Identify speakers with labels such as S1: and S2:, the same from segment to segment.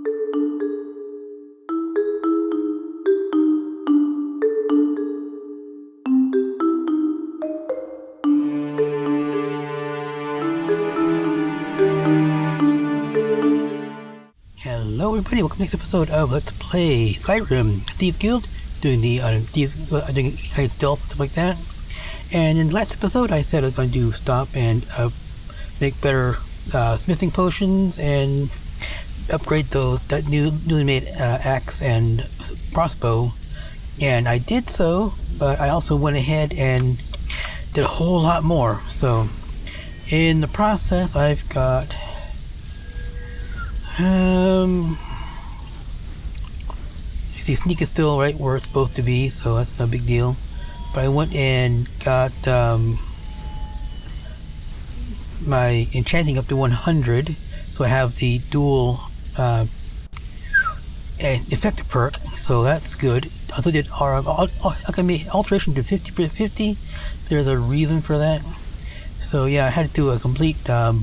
S1: Hello everybody, welcome to the next episode of Let's Play Skyrim, Thieves Guild, doing the doing kind of stealth, stuff like that. And in the last episode I said I was going to stop and make better smithing potions and upgrade that newly made axe and crossbow. And I did so, but I also went ahead and did a whole lot more. So in the process I've got see, sneak is still right where it's supposed to be, so that's no big deal. But I went and got my enchanting up to 100, so I have the dual effective perk, so that's good. Also did alchemy alteration to 50/50. There's a reason for that. So yeah, I had to do a complete up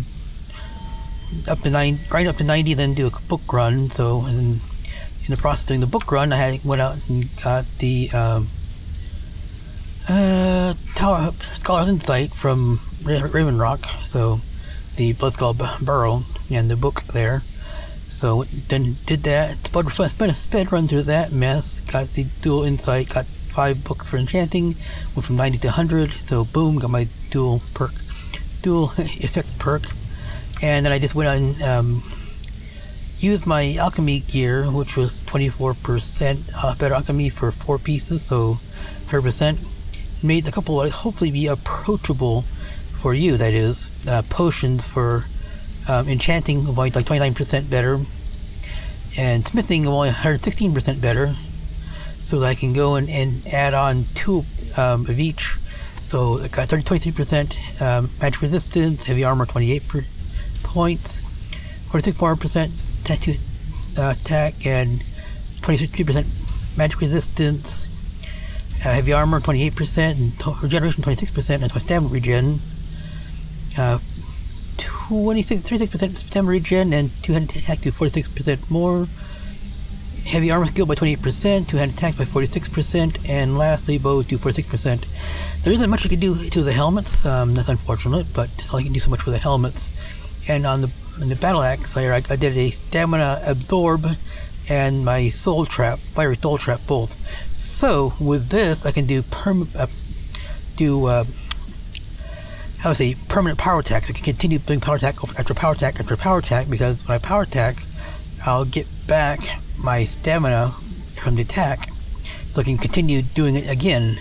S1: to 90, then do a book run. So in the process of doing the book run, I went out and got the Tower Scholar's Insight from Raven Rock, so the Bloodskull Burrow and the book there. So then did that, sped run through that mess, got the dual insight, got 5 books for enchanting, went from 90 to 100, so boom, got my dual effect perk. And then I just went on and used my alchemy gear, which was 24% better alchemy for 4 pieces, so 30%. Made a couple of hopefully be approachable for you, that is, potions for enchanting of only like 29% better, and smithing of only 116% better, so that I can go and add on 2 of each. So I got 23% magic resistance, heavy armor 28 points, 46% attack, and 23% magic resistance, heavy armor 28%, and regeneration 26%, and stamina regen 36% stamina regen, and 200 attack to 46% more. Heavy armor skill by 28%, 200 attack by 46%, and lastly bow to 46%. There isn't much I can do to the helmets, that's unfortunate, but that's all you can do so much for the helmets. And on the battle axe, I did a stamina absorb and my soul trap, fiery soul trap both. So with this, I can do permanent power attacks. I can continue doing power attack after power attack after power attack, because when I power attack, I'll get back my stamina from the attack, so I can continue doing it again.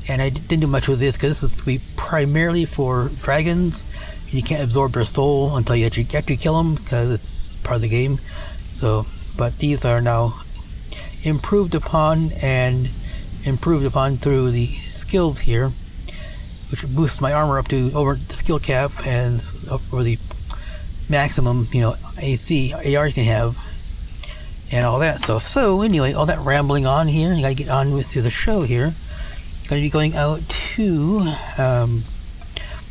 S1: And I didn't do much with this because this is to be primarily for dragons. You can't absorb their soul until you actually kill them, because it's part of the game. So, but these are now improved upon through the skills here, which boosts my armor up to over the skill cap and up for the maximum, AC AR you can have, and all that stuff. So anyway, all that rambling on here, I gotta get on with the show here. Gonna be going out to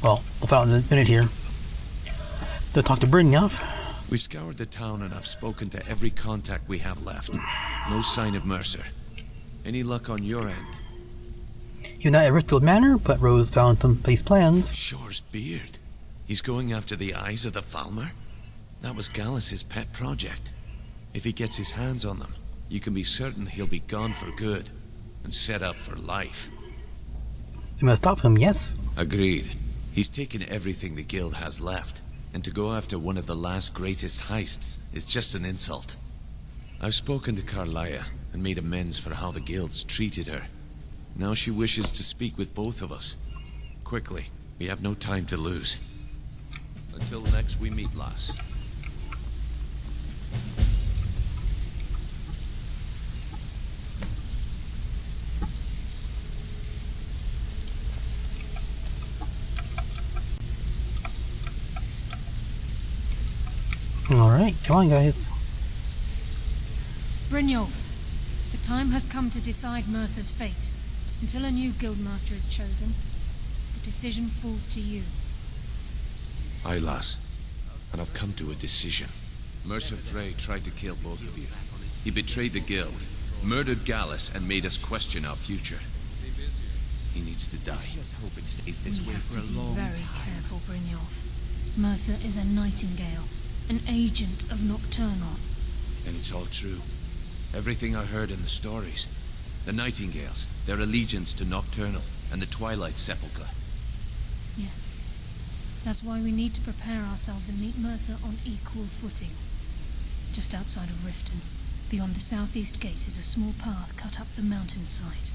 S1: well, we'll find out in a minute here. To talk to Brynoff.
S2: We've scoured the town and I've spoken to every contact we have left. No sign of Mercer. Any luck on your end?
S1: You're not at Riften Manor, but Rose found some base plans.
S2: Shore's beard. He's going after the eyes of the Falmer? That was Gallus' pet project. If he gets his hands on them, you can be certain he'll be gone for good and set up for life.
S1: We must stop him, yes?
S2: Agreed. He's taken everything the guild has left, and to go after one of the last greatest heists is just an insult. I've spoken to Karlia and made amends for how the guild's treated her. Now she wishes to speak with both of us. Quickly, we have no time to lose. Until next we meet, lass.
S1: Alright, come on guys.
S3: Brynoff, the time has come to decide Mercer's fate. Until a new Guild Master is chosen, the decision falls to you.
S2: Aye, lass. And I've come to a decision. Mercer Frey tried to kill both of you. He betrayed the guild, murdered Gallus, and made us question our future. He needs to die.
S4: Just hope it stays this
S3: We
S4: way
S3: have
S4: for
S3: to
S4: a
S3: be
S4: long
S3: very
S4: time.
S3: careful, Brynoff. Mercer is a Nightingale, an agent of Noctural.
S2: And it's all true. Everything I heard in the stories. The Nightingales, their allegiance to Nocturnal, and the Twilight Sepulchre.
S3: Yes. That's why we need to prepare ourselves and meet Mercer on equal footing. Just outside of Riften, beyond the southeast gate, is a small path cut up the mountainside.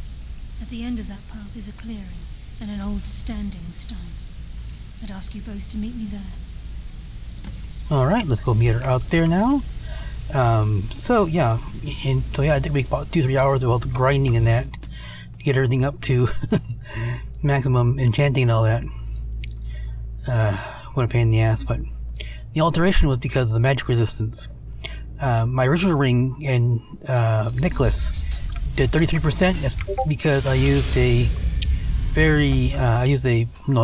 S3: At the end of that path is a clearing and an old standing stone. I'd ask you both to meet me there.
S1: Alright, let's go meet her out there now. So yeah, I think we about 2-3 hours of all the grinding and that to get everything up to maximum enchanting and all that. What a pain in the ass, but the alteration was because of the magic resistance. My original ring and necklace did 33%. That's because I used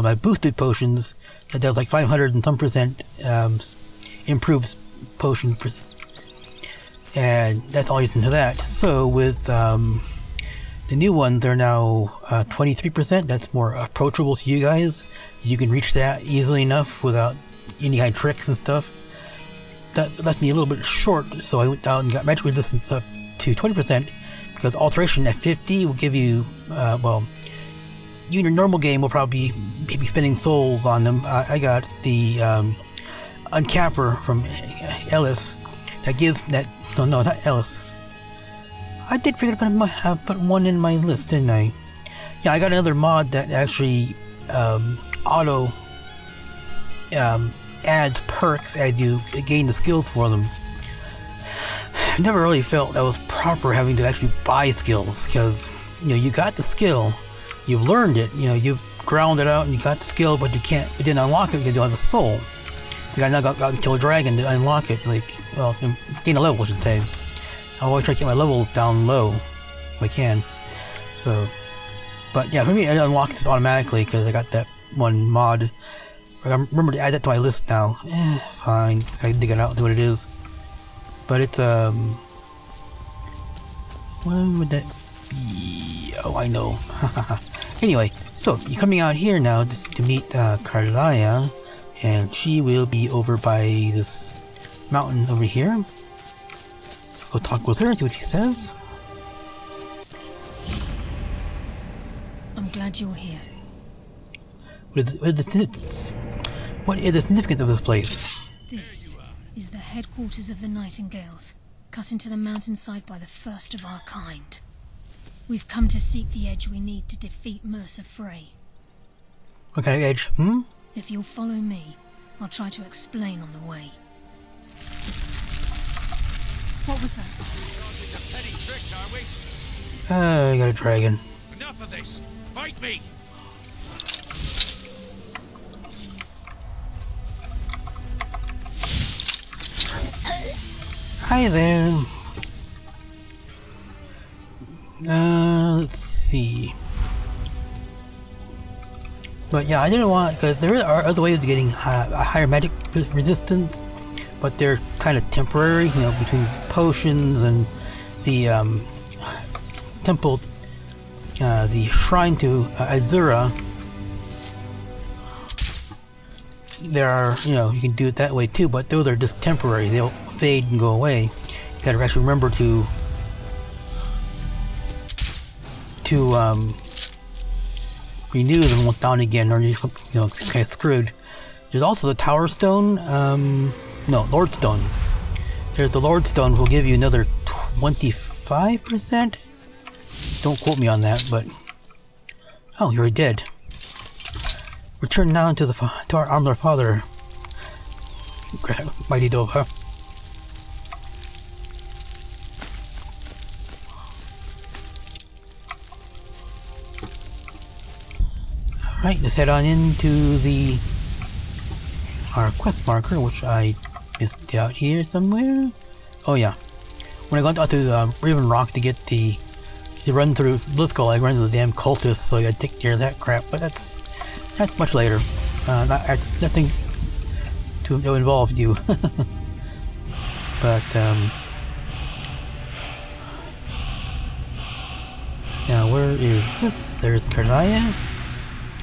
S1: my boosted potions that does like 500 and some percent improves potion, and that's all used into that. So with the new ones, they're now 23%. That's more approachable to you guys. You can reach that easily enough without any kind of tricks and stuff. That left me a little bit short, so I went down and got magic resistance up to 20%, because alteration at 50 will give you, you in your normal game will probably be spending souls on them. I got the Uncapper from Ellis that gives that, no, not Ellis. I did forget to put one in my list, didn't I? Yeah, I got another mod that actually auto adds perks as you gain the skills for them. I never really felt that was proper having to actually buy skills, because you got the skill, you've learned it, you've ground it out and you got the skill, but you didn't unlock it because you don't have a soul. You gotta go out and kill a dragon to unlock it, gain a level, I should say. I always try to keep my levels down low if I can. So, but yeah, for me it unlocks it automatically because I got that one mod. I remember to add that to my list now. Fine, I can dig it out and see what it is. But it's when would that be? Oh, I know. Anyway, so you're coming out here now just to meet Karlia, and she will be over by this mountain over here. Let's go talk with her and see what she says.
S3: I'm glad you're here.
S1: What is the significance of this place?
S3: This is the headquarters of the Nightengales, cut into the mountainside by the first of our kind. We've come to seek the edge we need to defeat Mercer Frey.
S1: What kind of edge?
S3: If you'll follow me, I'll try to explain on the way. What was that?
S4: Petty tricks, are we?
S1: I got a dragon.
S4: Enough of this! Fight me!
S1: Hi there. Let's see. But yeah, I didn't want, because there are other ways of getting a higher magic resistance, but they're kind of temporary, between potions and the temple, the shrine to Azura. There are, you can do it that way too, but those are just temporary. They'll fade and go away. You gotta actually remember to renew them once down again, or you're kind of screwed. There's also the Tower Stone, Lord Stone. There's the Lord Stone, who will give you another 25%. Don't quote me on that, but oh, you're dead. Return now to our armor father, mighty Dova. Alright, let's head on into our quest marker, which I missed out here somewhere. Oh yeah, when I got out to Raven Rock to get to run through Blitzskull, I ran into the damn cultists, so I gotta take care of that crap. But that's much later. Nothing to involve you. But now where is this? There's Karlia.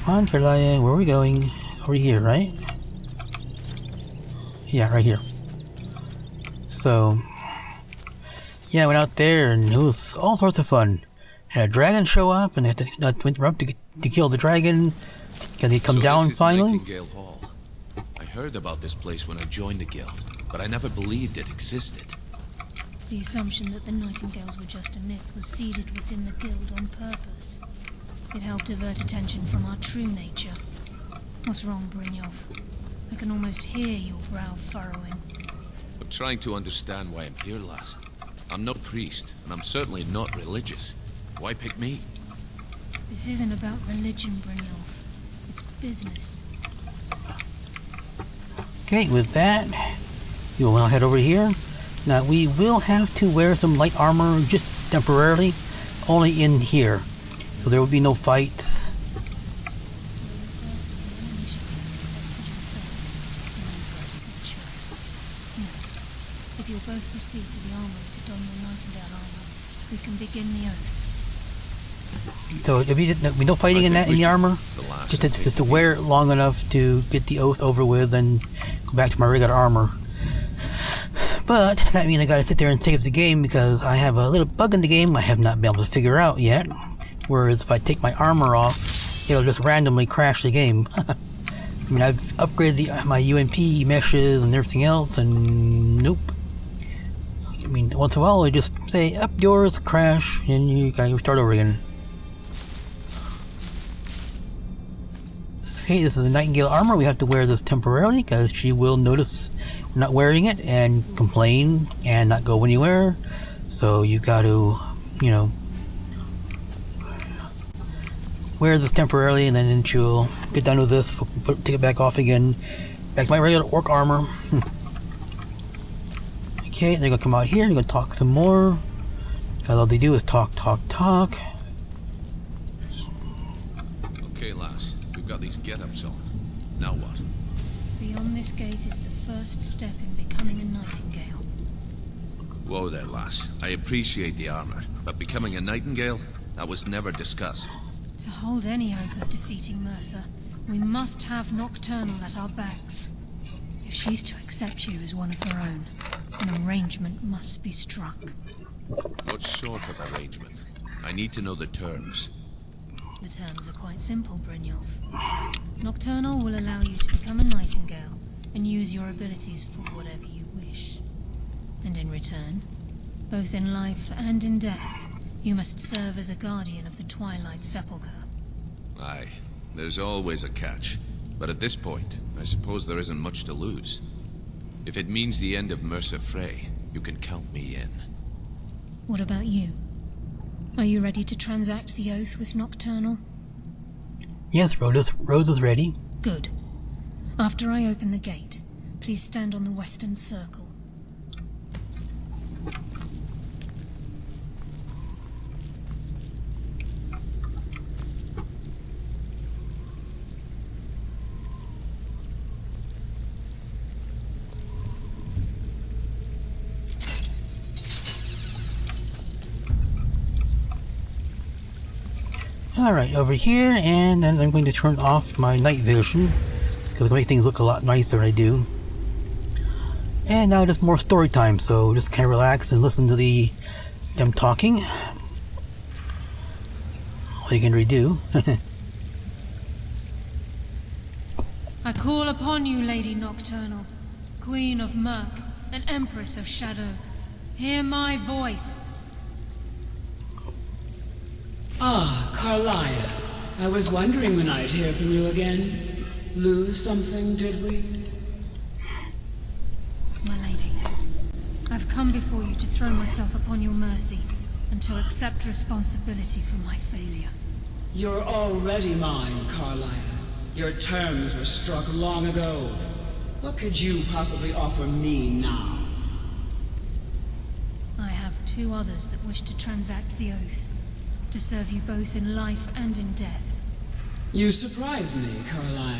S1: Come on, Karlia, where are we going? Over here, right? Yeah, right here. So, yeah, I went out there and it was all sorts of fun. Had a dragon show up and I had to interrupt to kill the dragon. Can he come down
S2: this is
S1: finally?
S2: Nightingale Hall. I heard about this place when I joined the guild, but I never believed it existed.
S3: The assumption that the Nightingales were just a myth was seeded within the guild on purpose. It helped divert attention from our true nature. What's wrong, Brynoff? I can almost hear your brow furrowing.
S2: I'm trying to understand why I'm here, lass. I'm no priest, and I'm certainly not religious. Why pick me?
S3: This isn't about religion, Brynoff. It's business.
S1: Okay, with that, we will now head over here. Now, we will have to wear some light armor just temporarily, only in here. So there will be no fights.
S3: If you'll both proceed to the armory to don your Nightingale armor, we can begin the oath.
S1: So there'll be no fighting in the armor. Just to wear it long enough to get the oath over with and go back to my regular armor. But that means I gotta sit there and save the game because I have a little bug in the game I have not been able to figure out yet. Whereas if I take my armor off, it'll just randomly crash the game. I mean, I've upgraded my UMP meshes and everything else, and nope. I mean, once in a while, I just say, up yours, crash, and you gotta start over again. Okay, this is the Nightingale armor. We have to wear this temporarily because she will notice we're not wearing it and complain and not go anywhere. So you got to, you know, wear this temporarily, and then she'll get done with this, take it back off again, back to my regular orc armor. Okay, they're gonna come out here, they're gonna talk some more, because all they do is talk.
S2: Okay, lass, we've got these get-ups on. Now what?
S3: Beyond this gate is the first step in becoming a Nightingale.
S2: Whoa there, lass. I appreciate the armor, but becoming a Nightingale? That was never discussed.
S3: To hold any hope of defeating Mercer, we must have Nocturnal at our backs. If she's to accept you as one of her own, an arrangement must be struck.
S2: What sort of arrangement? I need to know the terms.
S3: The terms are quite simple, Brynoff. Nocturnal will allow you to become a Nightingale and use your abilities for whatever you wish. And in return, both in life and in death, you must serve as a guardian of the Twilight Sepulchre.
S2: Aye, there's always a catch. But at this point, I suppose there isn't much to lose. If it means the end of Mercer Frey, you can count me in.
S3: What about you? Are you ready to transact the oath with Nocturnal?
S1: Yes, Rose is ready.
S3: Good. After I open the gate, please stand on the western circle.
S1: Alright, over here, and then I'm going to turn off my night vision, because it'll make things look a lot nicer than I do. And now just more story time, so just kind of relax and listen to them talking. All you can redo.
S3: I call upon you, Lady Nocturnal, Queen of Murk and Empress of Shadow. Hear my voice.
S5: Ah, Karlia. I was wondering when I'd hear from you again. Lose something, did we?
S3: My lady, I've come before you to throw myself upon your mercy and to accept responsibility for my failure.
S5: You're already mine, Karlia. Your terms were struck long ago. What could you possibly offer me now?
S3: I have two others that wish to transact the oath, to serve you both in life and in death.
S5: You surprise me, Karlia.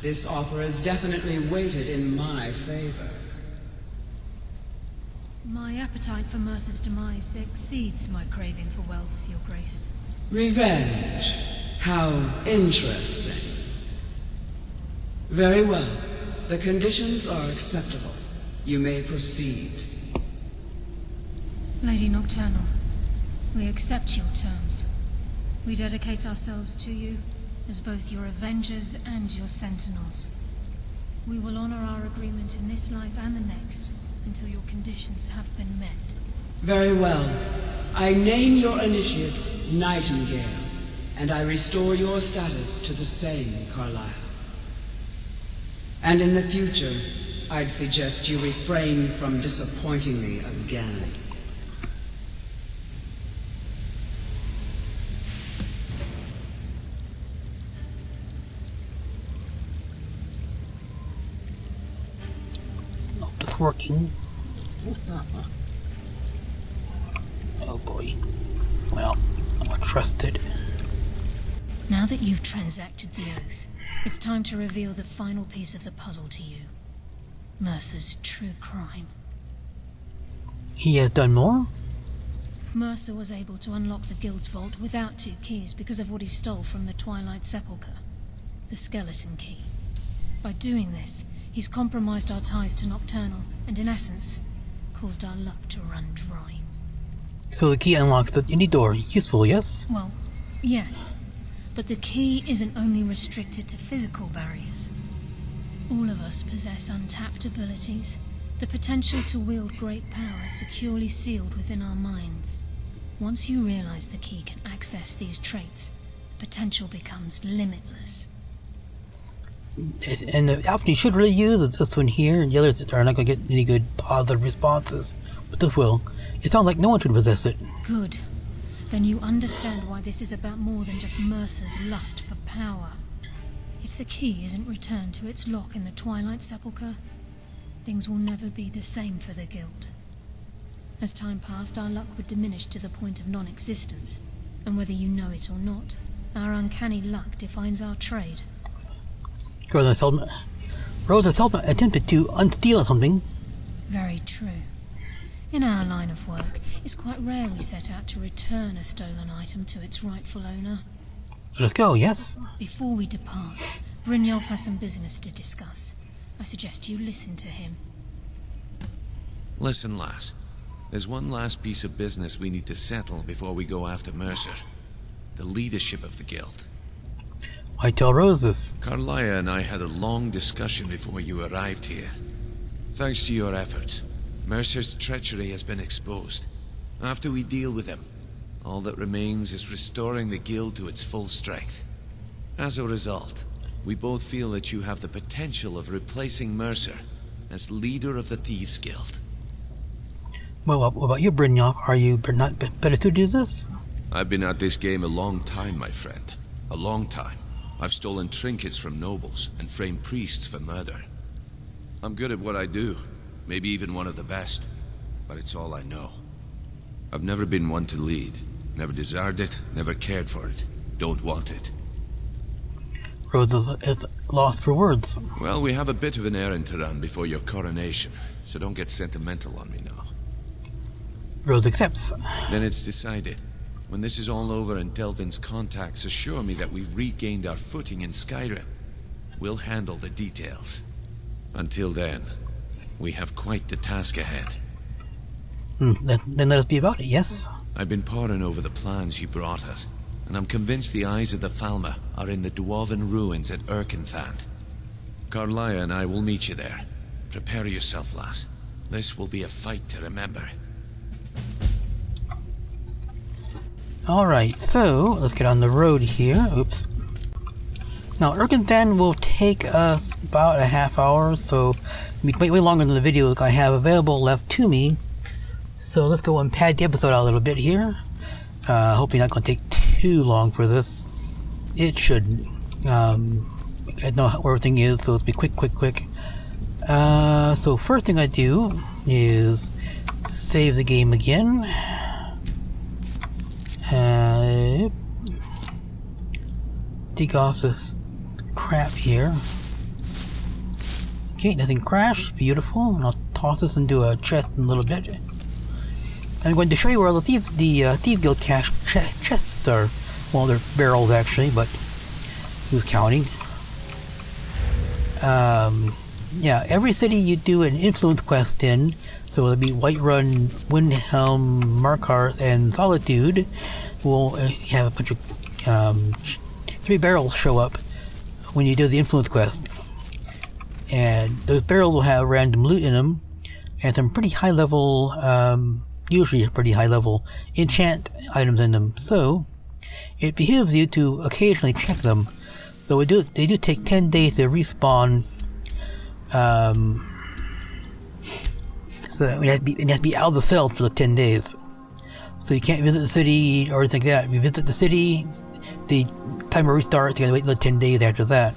S5: This offer is definitely weighted in my favor.
S3: My appetite for Mercer's demise exceeds my craving for wealth, Your Grace.
S5: Revenge. How interesting. Very well. The conditions are acceptable. You may proceed.
S3: Lady Nocturnal, we accept your terms. We dedicate ourselves to you as both your avengers and your sentinels. We will honor our agreement in this life and the next until your conditions have been met.
S5: Very well. I name your initiates Nightingale, and I restore your status to the same, Karlia. And in the future, I'd suggest you refrain from disappointing me again.
S1: Oh, it's working. Oh boy. Well, I'm trusted.
S3: Now that you've transacted the oath, it's time to reveal the final piece of the puzzle to you. Mercer's true crime.
S1: He has done more?
S3: Mercer was able to unlock the Guild's vault without 2 keys because of what he stole from the Twilight Sepulchre. The skeleton key. By doing this, he's compromised our ties to Nocturnal, and in essence, caused our luck to run dry.
S1: So the key unlocks the any door. Useful, yes?
S3: Well, yes. But the key isn't only restricted to physical barriers. All of us possess untapped abilities, the potential to wield great power securely sealed within our minds. Once you realize the key can access these traits, the potential becomes limitless.
S1: And the option you should really use is this one here, and the others are not going to get any good positive responses. But this will. It sounds like no one should possess it.
S3: Good. Then you understand why this is about more than just Mercer's lust for power. If the key isn't returned to its lock in the Twilight Sepulchre, things will never be the same for the Guild. As time passed, our luck would diminish to the point of non-existence, and whether you know it or not, our uncanny luck defines our trade.
S1: Rosa Seldom attempted to unsteal something.
S3: Very true. In our line of work, it's quite rare we set out to return a stolen item to its rightful owner.
S1: Let us go, yes?
S3: Before we depart, Brynoff has some business to discuss. I suggest you listen to him.
S2: Listen, lass. There's one last piece of business we need to settle before we go after Mercer. The leadership of the Guild.
S1: Why tell Rose this?
S2: Karlia and I had a long discussion before you arrived here. Thanks to your efforts, Mercer's treachery has been exposed. After we deal with him, all that remains is restoring the Guild to its full strength. As a result, we both feel that you have the potential of replacing Mercer as leader of the Thieves Guild.
S1: Well, what about you, Brynoff? Are you not better to do this?
S2: I've been at this game a long time, my friend. A long time. I've stolen trinkets from nobles and framed priests for murder. I'm good at what I do, maybe even one of the best, but it's all I know. I've never been one to lead. Never desired it, never cared for it. Don't want it.
S1: Rose is lost for words.
S2: Well, we have a bit of an errand to run before your coronation, so don't get sentimental on me now.
S1: Rose accepts.
S2: Then it's decided. When this is all over and Delvin's contacts assure me that we've regained our footing in SKyrim, we'll handle the details. Until then, we have quite the task ahead.
S1: Then let us be about it, yes?
S2: I've been poring over the plans you brought us, and I'm convinced the eyes of the Falmer are in the Dwarven ruins at Erkenthand. Karlia and I will meet you there. Prepare yourself, lass. This will be a fight to remember.
S1: Alright, so let's get on the road here. Oops. Now, Erkenthand will take us about a half hour, so way longer than the video I have available left to me. So let's go and pad the episode out a little bit here. Hoping not going to take too long for this. It shouldn't. I know where everything is, so let's be quick. So first thing I do is save the game again. Dig off this crap here. Okay, nothing crashed. Beautiful. And I'll toss this into a chest in a little bit. I'm going to show you where all the Thieves Guild cache chests are. Well, they're barrels actually, but who's counting? Yeah, every city you do an influence quest in, so it'll be Whiterun, Windhelm, Markarth, and Solitude. We'll have a bunch of 3 barrels show up when you do the influence quest, and those barrels will have random loot in them and some pretty high level, usually pretty high level enchant items in them. So it behooves you to occasionally check them. Though they do take 10 days to respawn. So it has to be out of the cell for the 10 days. So you can't visit the city or anything like that. If you visit the city, the timer restarts. You gotta wait another 10 days after that.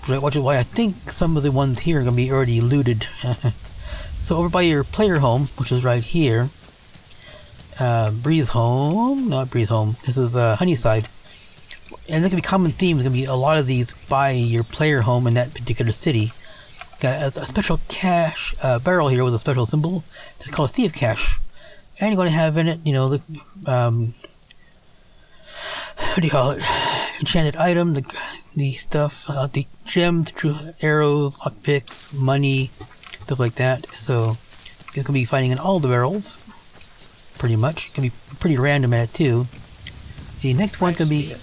S1: Which is why I think some of the ones here are gonna be already looted. So over by your player home, which is right here, Breeze Home, not Breeze Home. This is Honeyside. And there's gonna be common themes. There's gonna be a lot of these by your player home in that particular city. Got a special cache barrel here with a special symbol. It's called Thieves Cache, and you're going to have in it, you know, the what do you call it? Enchanted item, the stuff, the gems, arrows, lockpicks, money, stuff like that. So you're going to be finding in all the barrels, pretty much. It can be pretty random at it too. The next one's going to be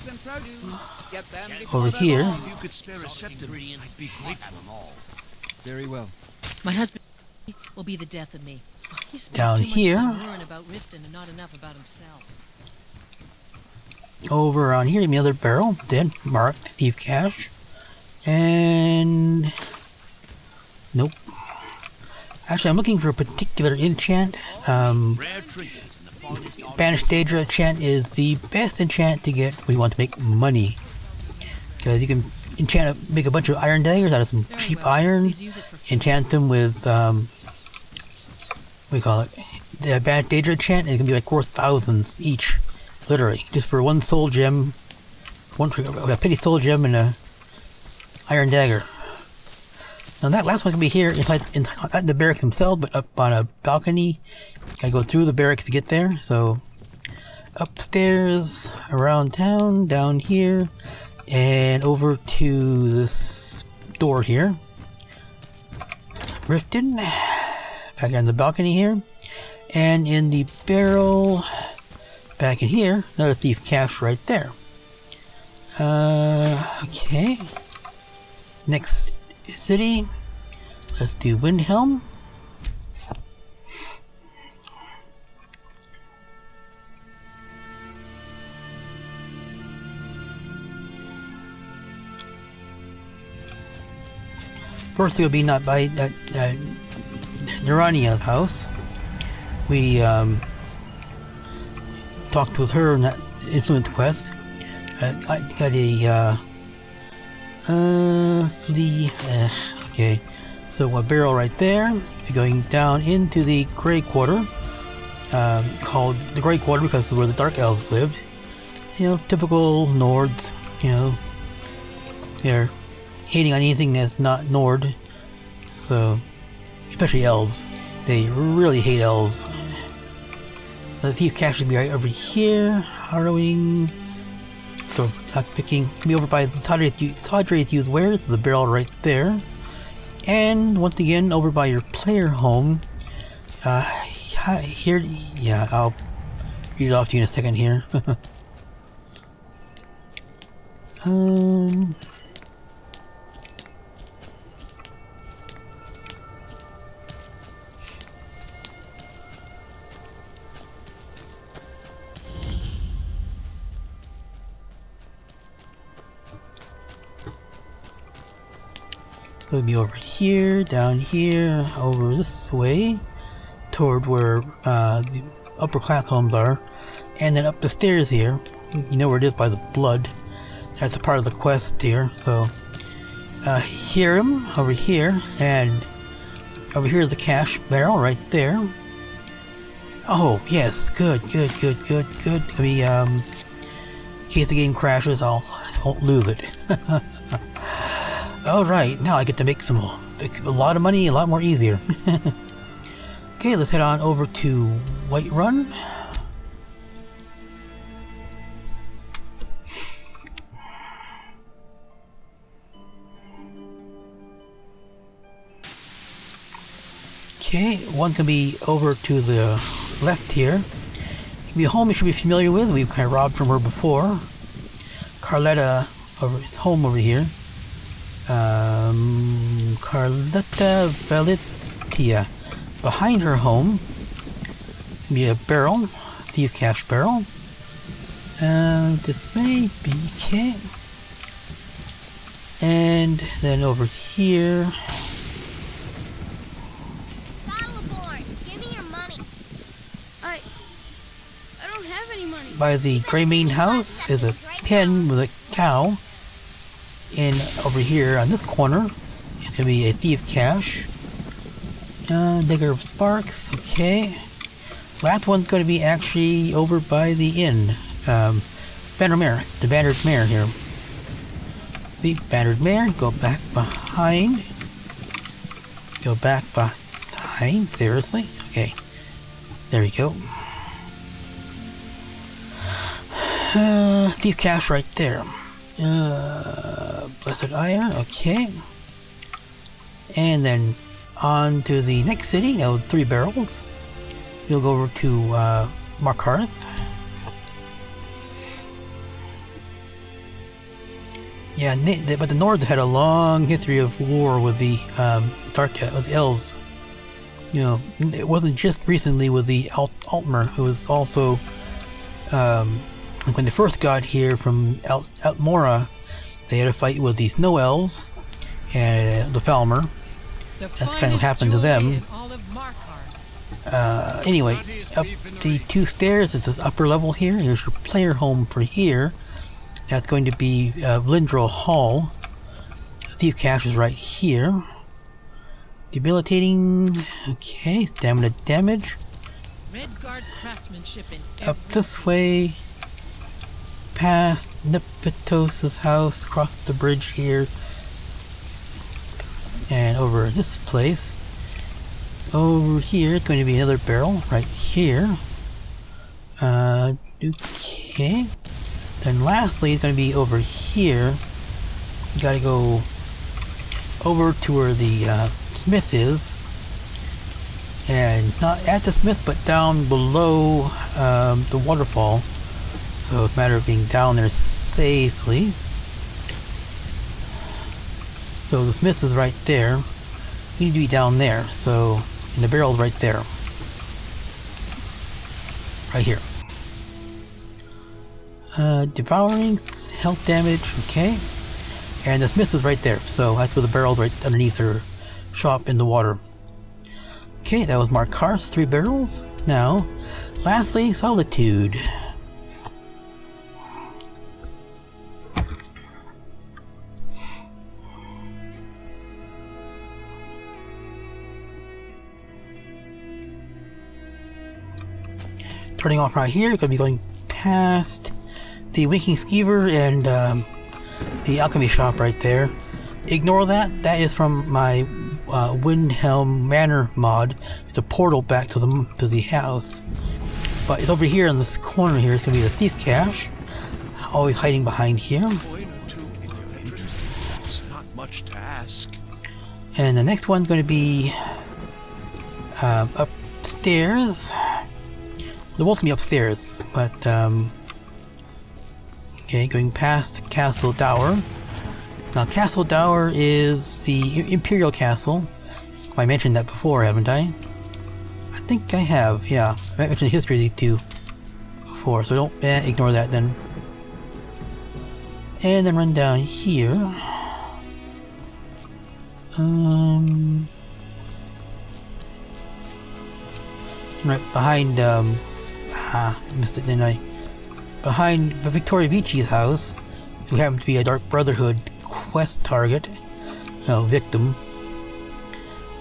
S1: over here.
S4: If you could spare a septum, I'd be grateful.
S6: Very well.
S7: My husband will be the death of me. He spends
S1: Down
S7: too
S1: here.
S7: much time worrying about Riften and not enough about himself.
S1: Over on here, the other barrel, then marked Thieves Cache, and nope. Actually, I'm looking for a particular enchant.
S4: Rare trinkets in the forest.
S1: Banished Daedra enchant is the best enchant to get when you want to make money, because you can make a bunch of iron daggers out of some cheap iron, enchant them with what do you call it? The Banished Daedra enchant, and it can be like worth thousands each, literally, just for one soul gem, a petty soul gem and a iron dagger. Now that last one can be here inside, not in the barracks themselves, but up on a balcony. I go through the barracks to get there. So upstairs, around town, down here, and over to this door here. Riften, back on the balcony here, and in the barrel back in here, another Thieves Cache right there. Okay. Next city, let's do Windhelm. First, it'll be not by Narania's house. We talked with her in that influence quest. I got a flea. Okay, so a barrel right there. If you're going down into the Grey Quarter, called the Grey Quarter because it's where the Dark Elves lived. You know, typical Nords. You know, they're hating on anything that's not Nord. So, especially elves. They really hate elves. The Thieves Cache should be right over here. Harrowing. So, not picking. Can be over by the Tawdra's Youth Wear. So the barrel right there. And once again, over by your player home. Here. Yeah, I'll read it off to you in a second here. So it'll be over here, down here, over this way, toward where the upper class homes are, and then up the stairs here. You know where it is by the blood. That's a part of the quest here. So hear him over here, and over here is the cache barrel right there. Oh yes, good. It'll be in case the game crashes, I won't lose it. Alright, now I get to make a lot of money a lot more easier. Okay, let's head on over to Whiterun. Okay, one can be over to the left here. The home you should be familiar with. We've kind of robbed from her before. Carletta, home over here. Carletta Valitia. Behind her home, be a barrel, Thieves Cache barrel. This may be okay. And then over here.
S6: Battleborn, give me your money. I don't have any money.
S1: By the Grey Mane house is a pen with a cow. And over here on this corner, it's gonna be a Thieves Cache. Digger of Sparks, okay. Last one's going to be actually over by the inn. Bannered Mare, the Bannered Mare here. The Bannered Mare, go back behind. Go back behind, seriously? Okay, there we go. Thieves Cache right there. Blessed Ire, okay. And then on to the next city, now 3 barrels. You'll go over to Markarth. Yeah, but the Nords had a long history of war with the with the elves. You know, it wasn't just recently with the Altmer, who was also when they first got here from Altmora, they had a fight with the Snow Elves and the Falmer. That's kind of happened to them. Anyway, up the 2 stairs, it's the upper level here. Here's your player home for here. That's going to be Lindrel Hall. The Thieves Cache is right here. Debilitating. Okay, stamina damage.
S7: Redguard craftsmanship in
S1: Up this way. Past Nepitos' house. Across the bridge here. And over this place. Over here, it's going to be another barrel right here. Okay. Then lastly, it's going to be over here. You gotta go over to where the smith is. And not at the smith, but down below the waterfall. So it's a matter of being down there safely. So the smith is right there. You need to be down there. So, and the barrel's right there. Right here. Devouring, health damage, okay. And the smith is right there. So that's where the barrel's right underneath her shop in the water. Okay, that was Markarth's 3 barrels. Now, lastly, Solitude. Starting off right here, going to be going past the Winking Skeever and the alchemy shop right there. Ignore that. That is from my Windhelm Manor mod. It's a portal back to the house. But it's over here in this corner here. It's going to be the Thieves Cache. Always hiding behind here.
S4: It's not much to ask.
S1: And the next one's going to be upstairs. They're both going to be upstairs, but okay, going past Castle Dower. Now, Castle Dower is the Imperial Castle. I mentioned that before, haven't I? I think I have, yeah. I mentioned the history of these two before, so don't ignore that then. And then run down here. Right behind, missed it, didn't I? Behind Victoria Vici's house, who happened to be a Dark Brotherhood quest target. No, victim.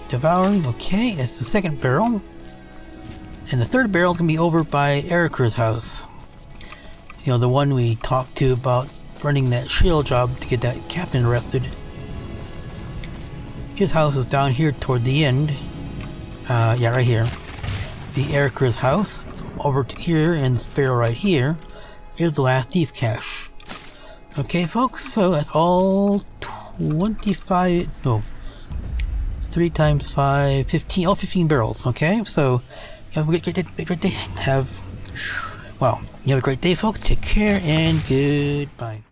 S1: Devouring, okay, that's the second barrel. And the third barrel can be over by Eriker's house. You know, the one we talked to about running that shield job to get that captain arrested. His house is down here toward the end. Yeah, right here. the Erica's house. Over to here and this barrel right here is the last Thieves Cache. Okay, folks, so that's all 25, no, 3 times 5, 15, all 15 barrels, okay? So, you have a great day. You have a great day, folks. Take care and goodbye.